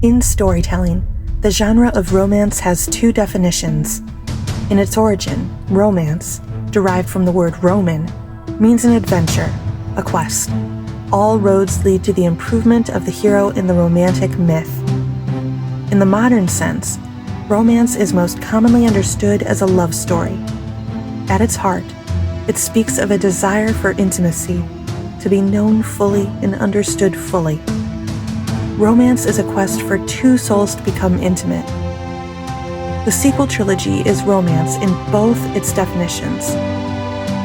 In storytelling, the genre of romance has two definitions. In its origin, romance, derived from the word Roman, means an adventure, a quest. All roads lead to the improvement of the hero in the romantic myth. In the modern sense, romance is most commonly understood as a love story. At its heart, it speaks of a desire for intimacy, to be known fully and understood fully. Romance is a quest for two souls to become intimate. The sequel trilogy is romance in both its definitions.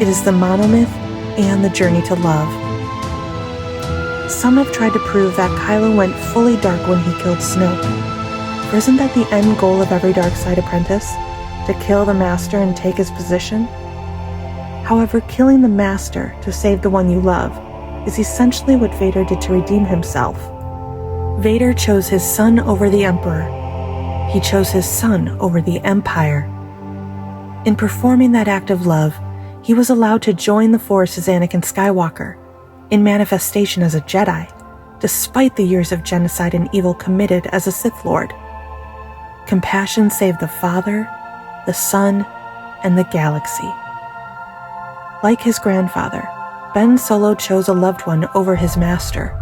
It is the monomyth and the journey to love. Some have tried to prove that Kylo went fully dark when he killed Snoke. For isn't that the end goal of every dark side apprentice? To kill the master and take his position? However, killing the master to save the one you love is essentially what Vader did to redeem himself. Vader chose his son over the Emperor. He chose his son over the Empire. In performing that act of love, he was allowed to join the Force as Anakin Skywalker, in manifestation as a Jedi, despite the years of genocide and evil committed as a Sith Lord. Compassion saved the Father, the Son, and the galaxy. Like his grandfather, Ben Solo chose a loved one over his master.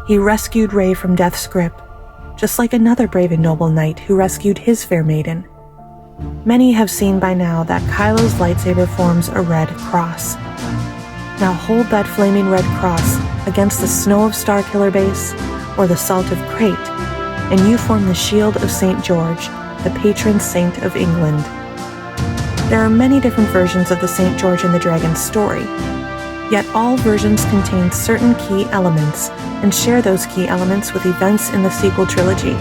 He rescued Rey from death's grip, just like another brave and noble knight who rescued his fair maiden. Many have seen by now that Kylo's lightsaber forms a red cross. Now hold that flaming red cross against the snow of Starkiller Base or the salt of Crate, and you form the shield of St. George, the patron saint of England. There are many different versions of the St. George and the Dragon story, yet all versions contain certain key elements and share those key elements with events in the sequel trilogy.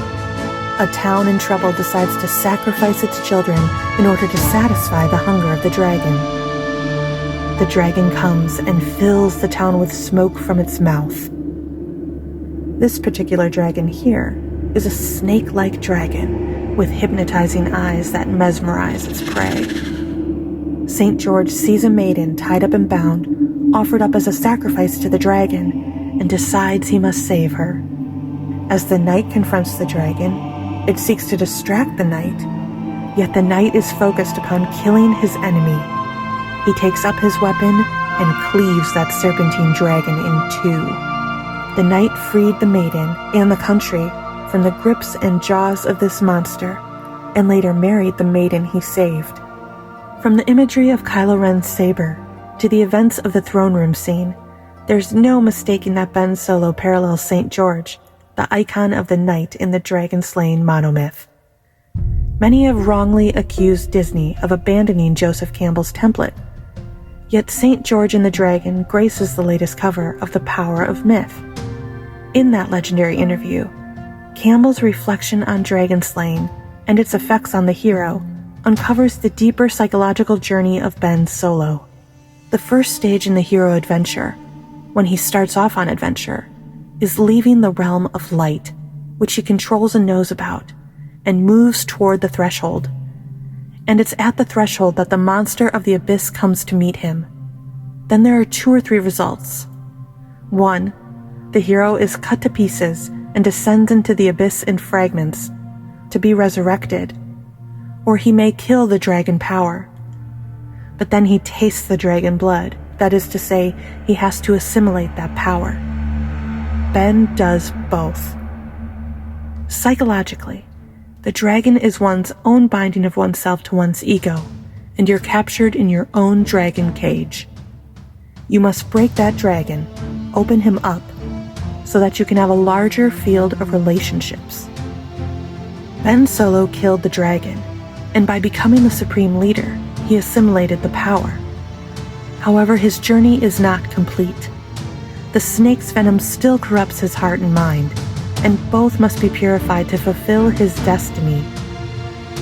A town in trouble decides to sacrifice its children in order to satisfy the hunger of the dragon. The dragon comes and fills the town with smoke from its mouth. This particular dragon here is a snake-like dragon with hypnotizing eyes that mesmerize its prey. St. George sees a maiden tied up and bound, offered up as a sacrifice to the dragon, and decides he must save her. As the knight confronts the dragon, it seeks to distract the knight, yet the knight is focused upon killing his enemy. He takes up his weapon and cleaves that serpentine dragon in two. The knight freed the maiden and the country from the grips and jaws of this monster, and later married the maiden he saved. From the imagery of Kylo Ren's saber to the events of the throne room scene, there's no mistaking that Ben Solo parallels St. George, the icon of the knight in the dragon-slaying monomyth. Many have wrongly accused Disney of abandoning Joseph Campbell's template, yet St. George and the Dragon graces the latest cover of The Power of Myth. In that legendary interview, Campbell's reflection on dragon slaying and its effects on the hero uncovers the deeper psychological journey of Ben Solo. The first stage in the hero adventure, when he starts off on adventure, is leaving the realm of light, which he controls and knows about, and moves toward the threshold. And it's at the threshold that the monster of the abyss comes to meet him. Then there are 2 or 3 results. 1, the hero is cut to pieces and descends into the abyss in fragments, to be resurrected, or he may kill the dragon power. But then he tastes the dragon blood, that is to say, he has to assimilate that power. Ben does both. Psychologically, the dragon is one's own binding of oneself to one's ego, and you're captured in your own dragon cage. You must break that dragon, open him up, so that you can have a larger field of relationships. Ben Solo killed the dragon, and by becoming the supreme leader, he assimilated the power. However, his journey is not complete. The snake's venom still corrupts his heart and mind, and both must be purified to fulfill his destiny.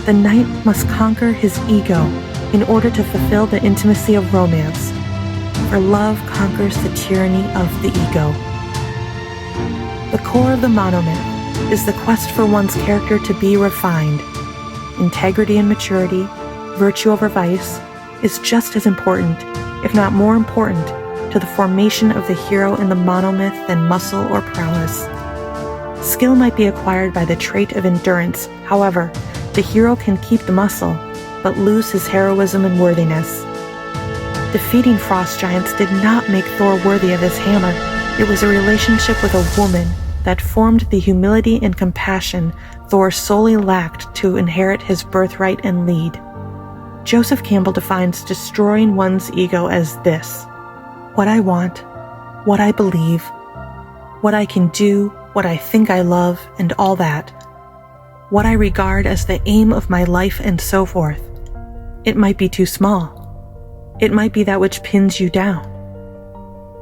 The knight must conquer his ego in order to fulfill the intimacy of romance, for love conquers the tyranny of the ego. The core of the monomyth is the quest for one's character to be refined. Integrity and maturity, virtue over vice, is just as important, if not more important, to the formation of the hero in the monomyth than muscle or prowess. Skill might be acquired by the trait of endurance. However, the hero can keep the muscle, but lose his heroism and worthiness. Defeating frost giants did not make Thor worthy of his hammer. It was a relationship with a woman that formed the humility and compassion Thor solely lacked to inherit his birthright and lead. Joseph Campbell defines destroying one's ego as this: what I want, what I believe, what I can do, what I think I love, and all that. What I regard as the aim of my life and so forth. It might be too small. It might be that which pins you down.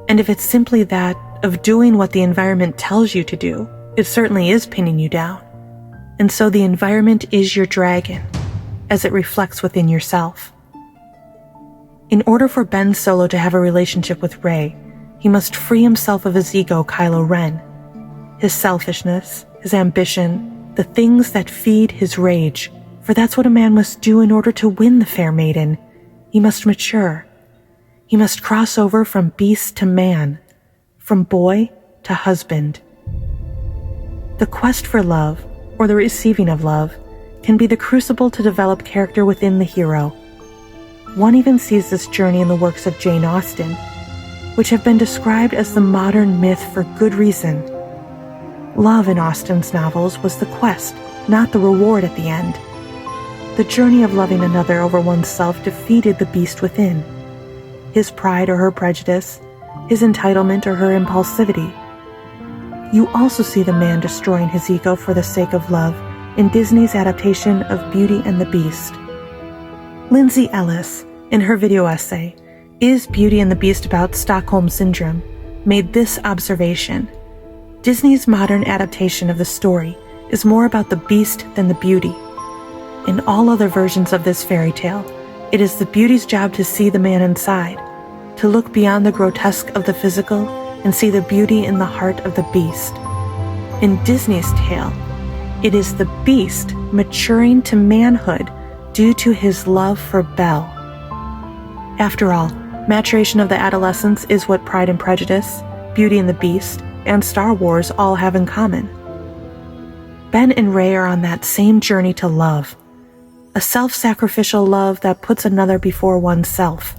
And if it's simply that of doing what the environment tells you to do, it certainly is pinning you down. And so the environment is your dragon, as it reflects within yourself. In order for Ben Solo to have a relationship with Rey, he must free himself of his ego, Kylo Ren, his selfishness, his ambition, the things that feed his rage, for that's what a man must do in order to win the fair maiden. He must mature. He must cross over from beast to man, from boy to husband. The quest for love, or the receiving of love, can be the crucible to develop character within the hero. One even sees this journey in the works of Jane Austen, which have been described as the modern myth for good reason. Love in Austen's novels was the quest, not the reward at the end. The journey of loving another over oneself defeated the beast within, his pride or her prejudice, his entitlement or her impulsivity. You also see the man destroying his ego for the sake of love in Disney's adaptation of Beauty and the Beast. Lindsay Ellis, in her video essay, Is Beauty and the Beast About Stockholm Syndrome?, made this observation: Disney's modern adaptation of the story is more about the beast than the beauty. In all other versions of this fairy tale, it is the beauty's job to see the man inside, to look beyond the grotesque of the physical and see the beauty in the heart of the beast. In Disney's tale, it is the beast maturing to manhood due to his love for Belle. After all, maturation of the adolescence is what Pride and Prejudice, Beauty and the Beast, and Star Wars all have in common. Ben and Rey are on that same journey to love, a self-sacrificial love that puts another before oneself.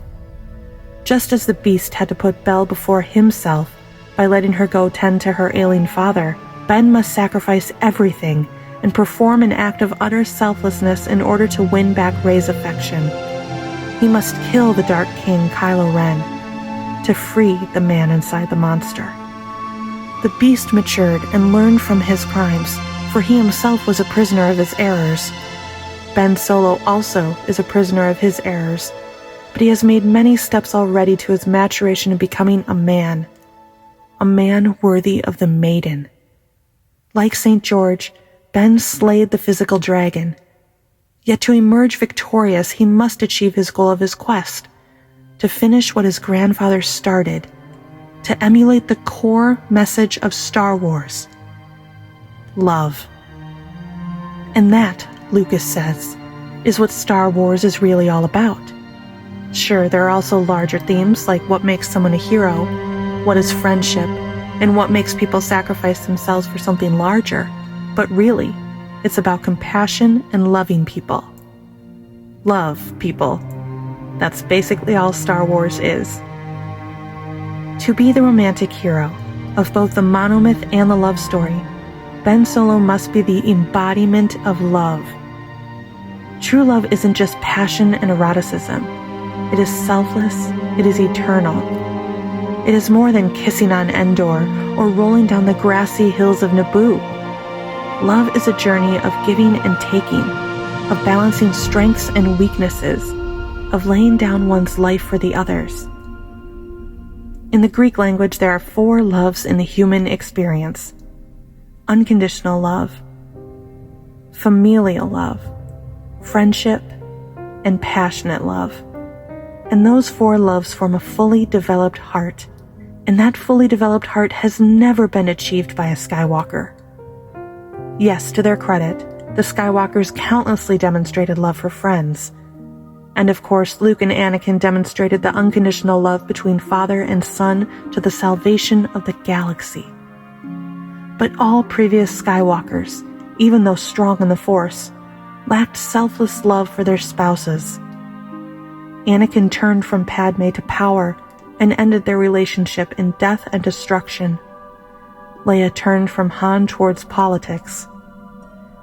Just as the beast had to put Belle before himself by letting her go tend to her ailing father, Ben must sacrifice everything and perform an act of utter selflessness in order to win back Rey's affection. He must kill the Dark King Kylo Ren to free the man inside the monster. The beast matured and learned from his crimes, for he himself was a prisoner of his errors. Ben Solo also is a prisoner of his errors, but he has made many steps already to his maturation in becoming a man worthy of the maiden. Like St. George, Ben slayed the physical dragon. Yet to emerge victorious, he must achieve his goal of his quest, to finish what his grandfather started, to emulate the core message of Star Wars: love. And that, Lucas says, is what Star Wars is really all about. Sure, there are also larger themes like what makes someone a hero, what is friendship, and what makes people sacrifice themselves for something larger, but really, it's about compassion and loving people. Love people. That's basically all Star Wars is. To be the romantic hero of both the monomyth and the love story, Ben Solo must be the embodiment of love. True love isn't just passion and eroticism. It is selfless, it is eternal. It is more than kissing on Endor or rolling down the grassy hills of Naboo. Love is a journey of giving and taking, of balancing strengths and weaknesses, of laying down one's life for the others. In the Greek language, there are 4 loves in the human experience: unconditional love, familial love, friendship, and passionate love. And those 4 loves form a fully developed heart, and that fully developed heart has never been achieved by a Skywalker. Yes, to their credit, the Skywalkers countlessly demonstrated love for friends. And of course, Luke and Anakin demonstrated the unconditional love between father and son to the salvation of the galaxy. But all previous Skywalkers, even though strong in the Force, lacked selfless love for their spouses. Anakin turned from Padme to power and ended their relationship in death and destruction. Leia turned from Han towards politics.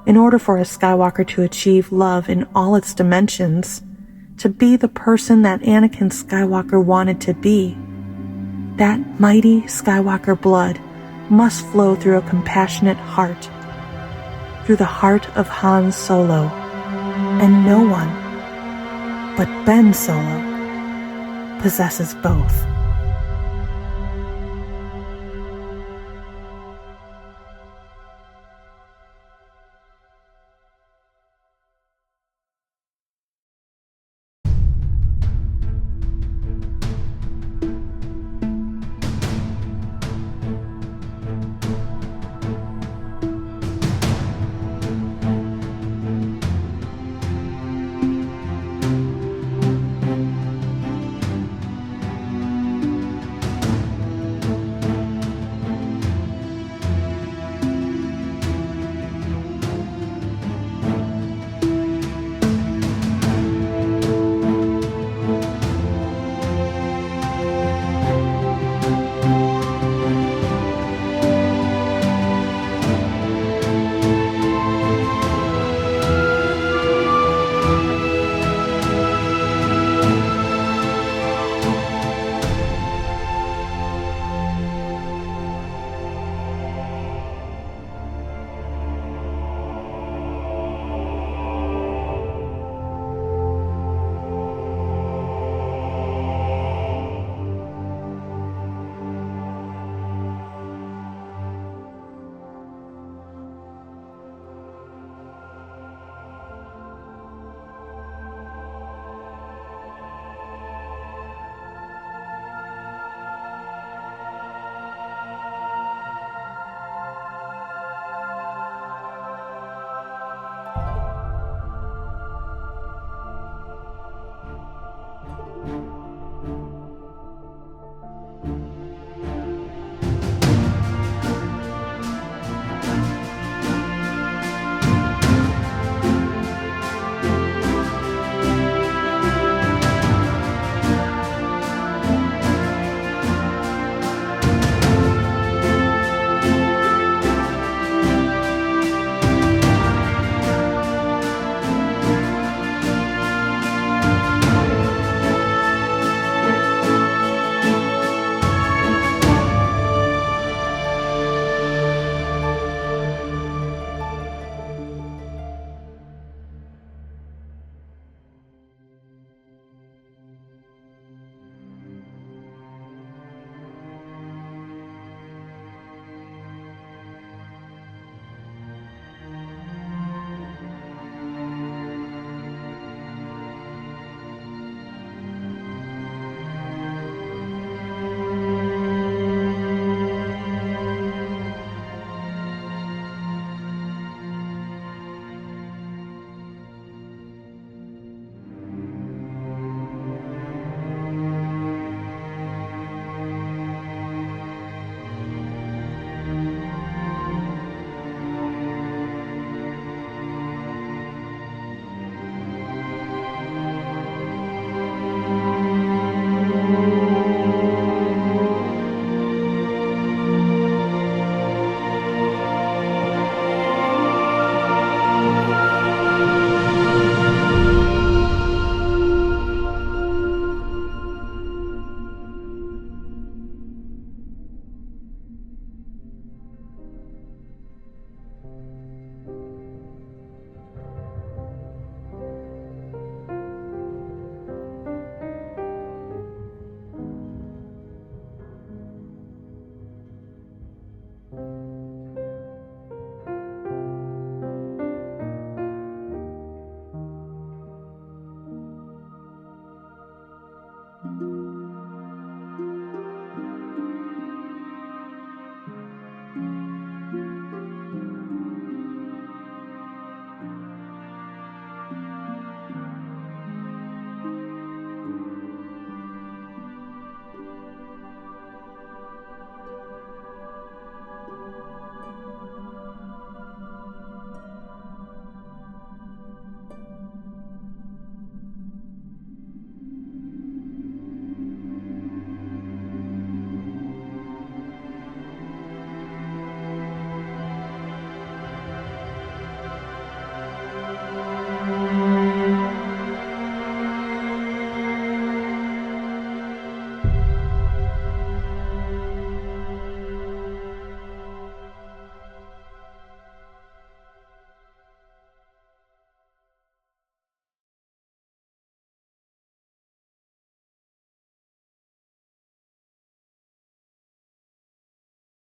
In order for a Skywalker to achieve love in all its dimensions, to be the person that Anakin Skywalker wanted to be, that mighty Skywalker blood must flow through a compassionate heart, through the heart of Han Solo, and no one but Ben Solo possesses both.